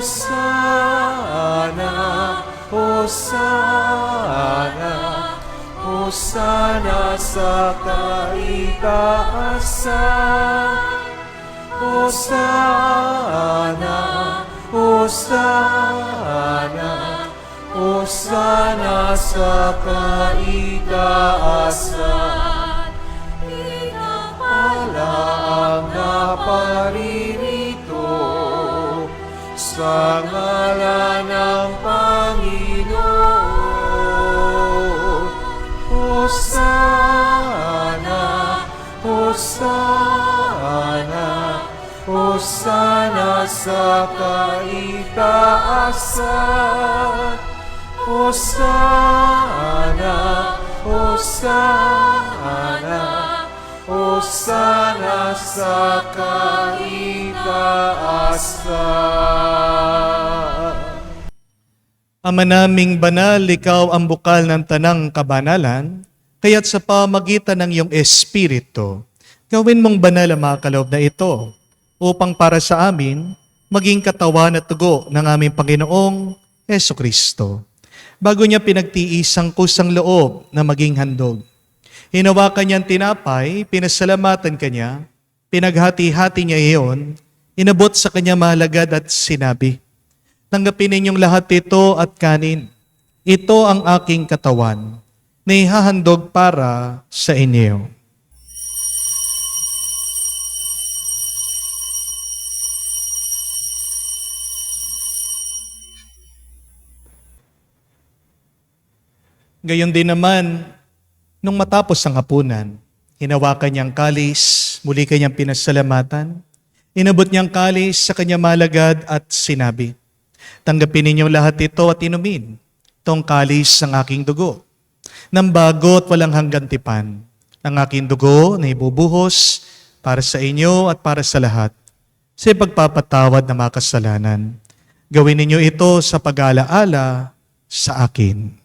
Hosana, Hosana, Hosana sa kaitaasan. Hosana, Hosana, Hosana sa kaitaasan. Pinapala ang naparirito sa ngalan ng Panginoon. Hosana, Hosana, Hosana sa kaitaasan. Hosana, Hosana, Hosana sa kaitaasan. Ama naming banal, ikaw ang bukal ng tanang kabanalan, kaya't sa pamagitan ng iyong Espiritu, gawin mong banal ang mga kaloob na ito, upang para sa amin, maging katawan at dugo ng aming Panginoong Jesucristo. Bago niya pinagtiis ang kusang loob na maging handog, hinawakan niyang tinapay, pinasalamatan kanya, pinaghati-hati niya iyon, inabot sa kanya mahalagad at sinabi, "Tanggapin ninyong lahat ito at kanin. Ito ang aking katawan na ihahandog para sa inyo." Gayon din naman, nung matapos ang hapunan, hinawakan niyang kalis, muli kanyang pinasalamatan, inabot niyang kalis sa kanyang malagad at sinabi, "Tanggapin ninyong lahat ito at inumin. Itong kalis ng aking dugo, ng bago at walang hanggang tipan, ng aking dugo na ibubuhos para sa inyo at para sa lahat, sa pagpapatawad ng mga kasalanan. Gawin ninyo ito sa pag-alaala sa akin."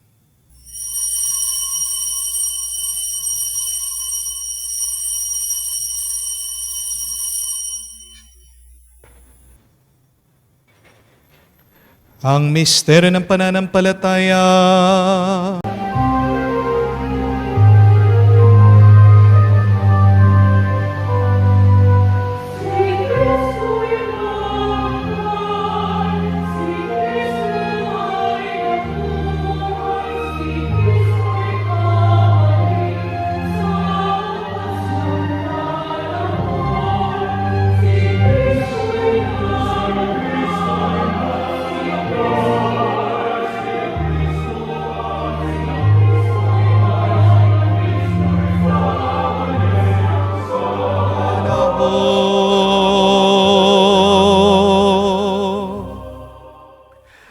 Ang misteryo ng pananampalataya.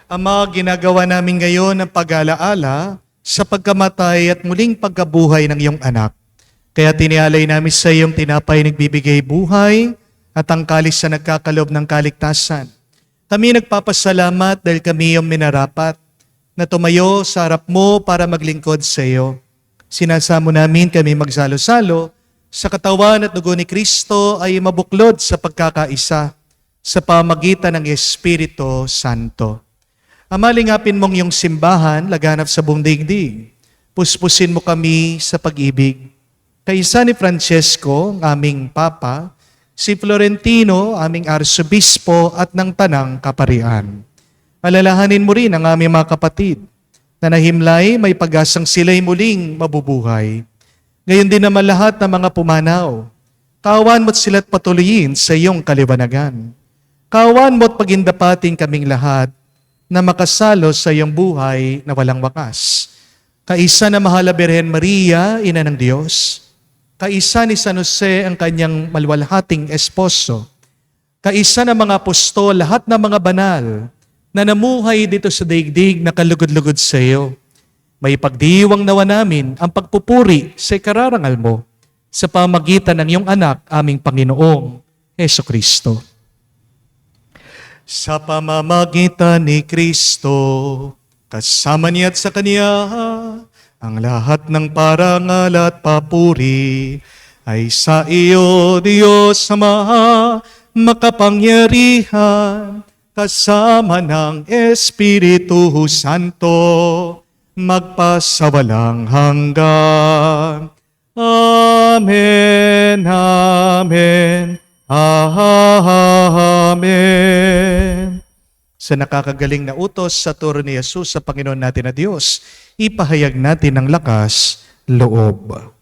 Ama, ginagawa namin ngayon ang pag-alaala sa pagkamatay at muling pagkabuhay ng iyong anak. Kaya tinialay namin sa iyong tinapay nagbibigay buhay at ang kalis na nagkakalob ng kaligtasan. Kami nagpapasalamat dahil kami iyong minarapat na tumayo sa harap mo para maglingkod sa iyo. Sinasamo namin kami magsalo-salo sa katawan at dugo ni Kristo ay mabuklod sa pagkakaisa sa pamagitan ng Espiritu Santo. Ama, lingapin mong iyong simbahan, laganap sa buong daigdig. Puspusin mo kami sa pag-ibig. Kaisa ni Francesco, ang aming Papa, si Florentino, aming Arsobispo at ng Tanang Kaparian. Alalahanin mo rin ang aming mga kapatid na nahimlay, may pag-asang sila'y muling mabubuhay. Ngayon din naman lahat ng mga pumanaw, kawan mo't sila't patuloyin sa iyong kaliwanagan. Kawan mo't pagindapating kaming lahat na makasalo sa iyong buhay na walang wakas. Kaisa na Mahal na Birhen Maria, Ina ng Diyos. Kaisa ni San Jose, ang kanyang malwalhating esposo. Kaisa ng mga apostol, lahat ng mga banal na namuhay dito sa daigdig na kalugod-lugod sa iyo. May pagdiwang nawa namin ang pagpupuri sa ikararangal mo sa pamagitan ng iyong anak, aming Panginoong Hesukristo. Sa pamamagitan ni Kristo, kasama niya at sa Kanya, ang lahat ng parangal at papuri ay sa iyo, Diyos Ama, makapangyarihan, kasama ng Espiritu Santo, magpasawalang hanggan. Amen, Amen, Amen. Sa nakakagaling na utos sa turo ni Jesus sa Panginoon natin na Diyos, ipahayag natin ng lakas loob.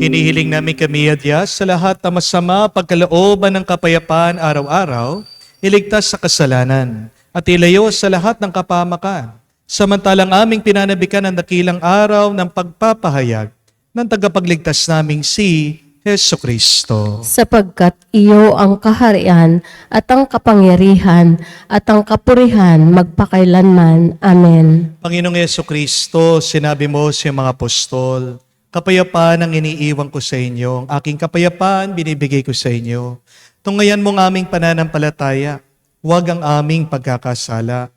Hinihiling namin kami, Diyos, sa lahat na masama pagkalooban ng kapayapaan araw-araw, iligtas sa kasalanan, at ilayo sa lahat ng kapahamakan. Samantalang aming pinanabikan ang dakilang araw ng pagpapahayag ng tagapagligtas naming si Hesukristo. Sapagkat iyo ang kaharian at ang kapangyarihan at ang kapurihan magpakailanman. Amen. Panginoong Hesukristo, sinabi mo sa mga apostol, kapayapaan ang iniiwan ko sa inyo, ang aking kapayapaan binibigay ko sa inyo. Tungayan mo ang aming pananampalataya, huwag ang aming pagkakasala.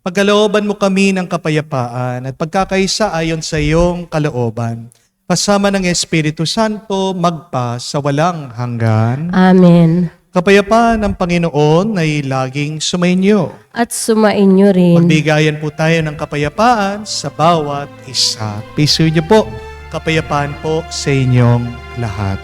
Pagkalooban mo kami ng kapayapaan at pagkakaisa ayon sa iyong kalooban. kasama ng Espiritu Santo, magpa sa walang hanggan. Amen. Kapayapaan ng Panginoon ay laging sumainyo. At sumainyo rin. Magbigayan po tayo ng kapayapaan sa bawat isa. Piso niyo po, kapayapaan po sa inyong lahat.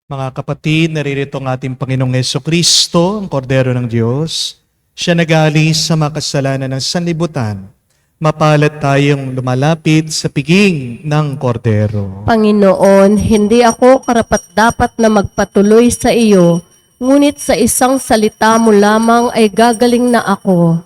Mga kapatid, naririto ang ating Panginoong Hesukristo, ang Kordero ng Diyos. Siya nag-aalis sa mga kasalanan ng sanlibutan. Mapalad tayong lumalapit sa piging ng Kordero. Panginoon, hindi ako karapat-dapat na magpatuloy sa iyo, ngunit sa isang salita mo lamang ay gagaling na ako.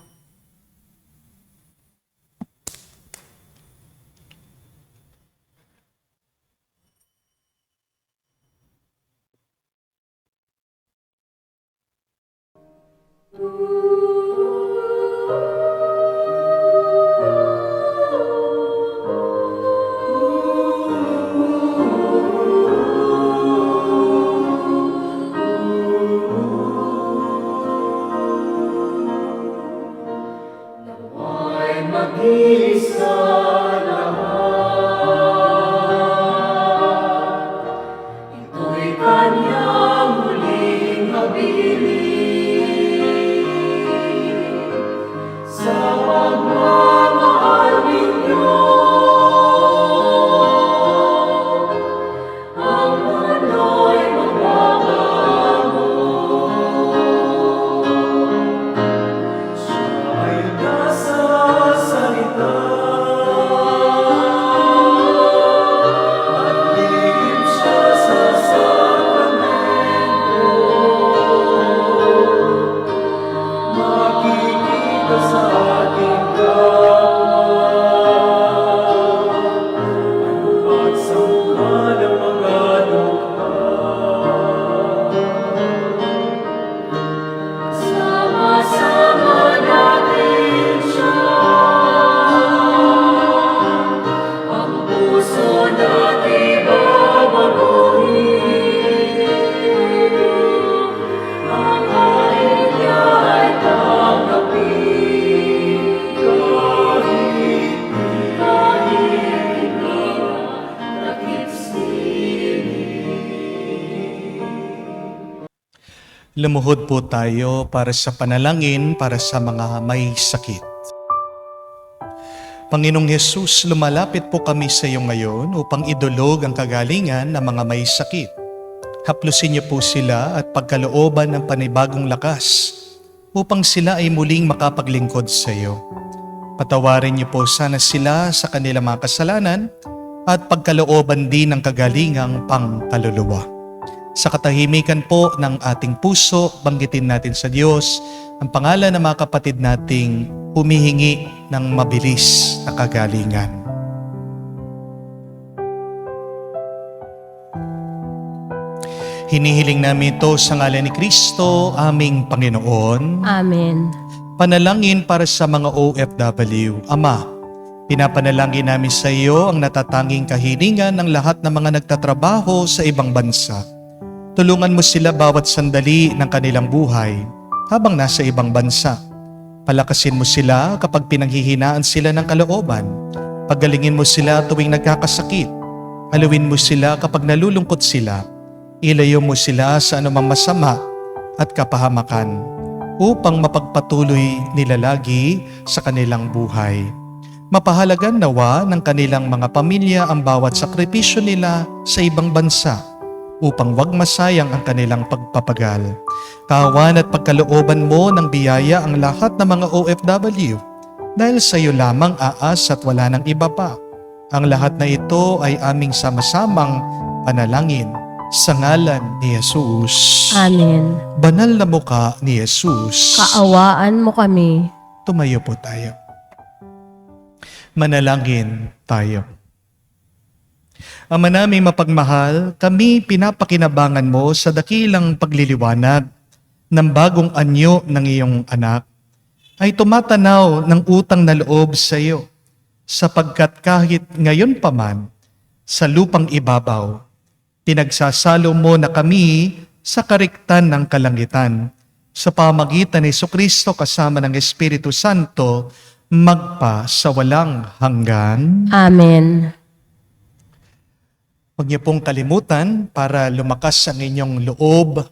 Lumuhod po tayo para sa panalangin para sa mga may sakit. Panginoong Hesus, lumalapit po kami sa iyo ngayon upang idulog ang kagalingan ng mga may sakit. Haplusin niyo po sila at pagkalooban ng panibagong lakas upang sila ay muling makapaglingkod sa iyo. Patawarin niyo po sana sila sa kanilang mga kasalanan at pagkalooban din ng kagalingang pangkaluluwa. Sa katahimikan po ng ating puso, banggitin natin sa Diyos ang pangalan ng mga kapatid nating humihingi ng mabilis na kagalingan. Hinihiling namin ito sa ngalan ni Kristo, aming Panginoon. Amen. Panalangin para sa mga OFW. Ama, Pinapanalangin namin sa iyo ang natatanging kahilingan ng lahat ng mga nagtatrabaho sa ibang bansa. Tulungan mo sila bawat sandali ng kanilang buhay habang nasa ibang bansa. Palakasin mo sila kapag pinanghihinaan sila ng kalooban. Pagalingin mo sila tuwing nagkakasakit. Haluin mo sila kapag nalulungkot sila. Ilayo mo sila sa anumang masama at kapahamakan upang mapagpatuloy nila lagi sa kanilang buhay. Mapahalagan nawa ng kanilang mga pamilya ang bawat sakripisyo nila sa ibang bansa upang wag masayang ang kanilang pagpapagal. Kawan at pagkalooban mo ng biyaya ang lahat ng mga OFW dahil sa iyo lamang aas at wala ng iba pa. Ang lahat na ito ay aming sama-samang panalangin sa ngalan ni Jesus. Amen. Banal na mukha ni Jesus. Kaawaan mo kami. Tumayo po tayo. Manalangin tayo. Ama naming mapagmahal, kami pinapakinabangan mo sa dakilang pagliliwanag ng bagong anyo ng iyong anak ay tumatanaw ng utang na loob sa iyo sapagkat kahit ngayon pa man sa lupang ibabaw, pinagsasalo mo na kami sa kariktan ng kalangitan sa pamagitan ni Jesucristo kasama ng Espiritu Santo magpa sa walang hanggan. Amen. Huwag niyo pong kalimutan para lumakas ang inyong loob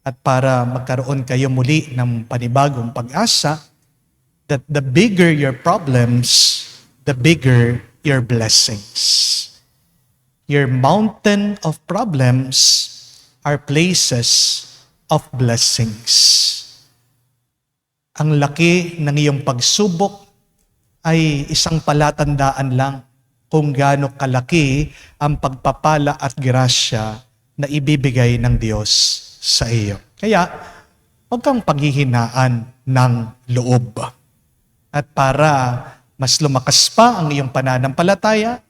at para magkaroon kayo muli ng panibagong pag-asa that the bigger your problems, the bigger your blessings. Your mountain of problems are places of blessings. Ang laki ng iyong pagsubok ay isang palatandaan lang kung gaano kalaki ang pagpapala at grasya na ibibigay ng Diyos sa iyo. Kaya, huwag kang paghihinaan ng loob. At para mas lumakas pa ang iyong pananampalataya,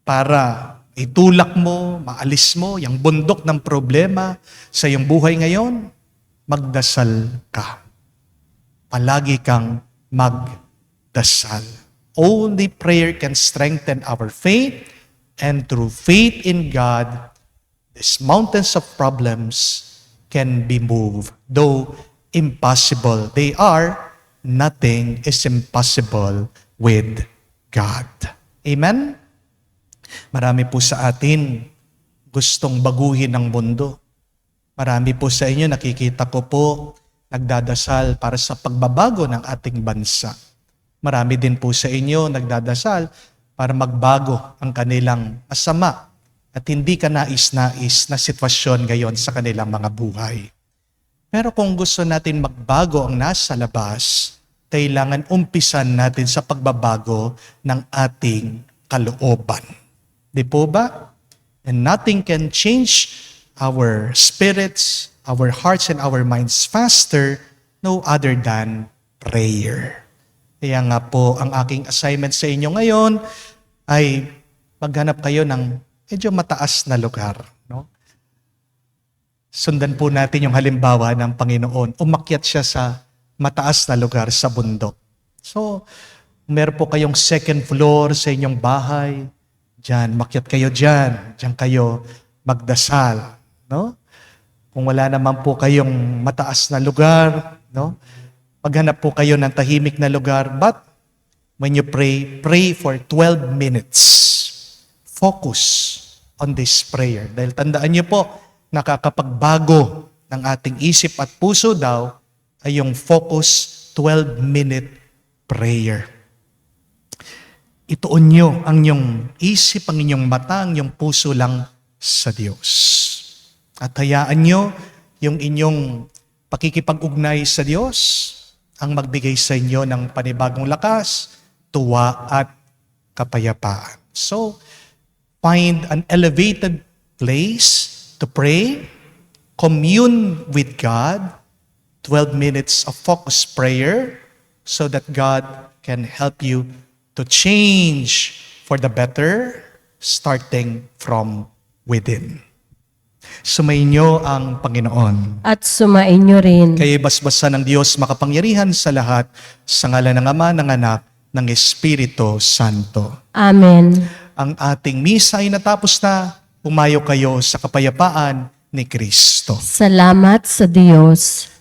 para itulak mo, maalis mo yung bundok ng problema sa iyong buhay ngayon, magdasal ka. Palagi kang magdasal. Only prayer can strengthen our faith, and through faith in God, these mountains of problems can be moved. Though impossible they are, nothing is impossible with God. Amen? Marami po sa atin gustong baguhin ang mundo. Marami po sa inyo, nakikita ko po, nagdadasal para sa pagbabago ng ating bansa. Marami din po sa inyo nagdadasal para magbago ang kanilang masama at hindi ka nais-nais na sitwasyon ngayon sa kanilang mga buhay. Pero kung gusto natin magbago ang nasa labas, kailangan umpisan natin sa pagbabago ng ating kalooban. Di po ba? And nothing can change our spirits, our hearts, and our minds faster no other than prayer. Kaya nga po, ang aking assignment sa inyo ngayon ay maghanap kayo ng medyo mataas na lugar. No? Sundan po natin yung halimbawa ng Panginoon. Umakyat siya sa mataas na lugar sa bundok. So, meron po kayong second floor sa inyong bahay. Diyan, makyat kayo diyan. Diyan kayo magdasal. No? Kung wala naman po kayong mataas na lugar, no? Maghanap po kayo ng tahimik na lugar. But when you pray, pray for 12 minutes. Focus on this prayer. Dahil tandaan niyo po, nakakapagbago ng ating isip at puso daw ay yung focus 12-minute prayer. Ituon niyo ang inyong isip, ang inyong mata, ang inyong puso lang sa Diyos. At hayaan niyo yung inyong pakikipag-ugnay sa Diyos ang magbigay sa inyo ng panibagong lakas, tuwa at kapayapaan. So, find an elevated place to pray, commune with God, 12 minutes of focused prayer so that God can help you to change for the better starting from within. Sumainyo ang Panginoon. At sumainyo rin. Kaya basbasan ng Diyos makapangyarihan sa lahat, sa ngalan ng Ama, ng Anak, ng Espiritu Santo. Amen. Ang ating misa ay natapos na. Pumayo kayo sa kapayapaan ni Kristo. Salamat sa Diyos.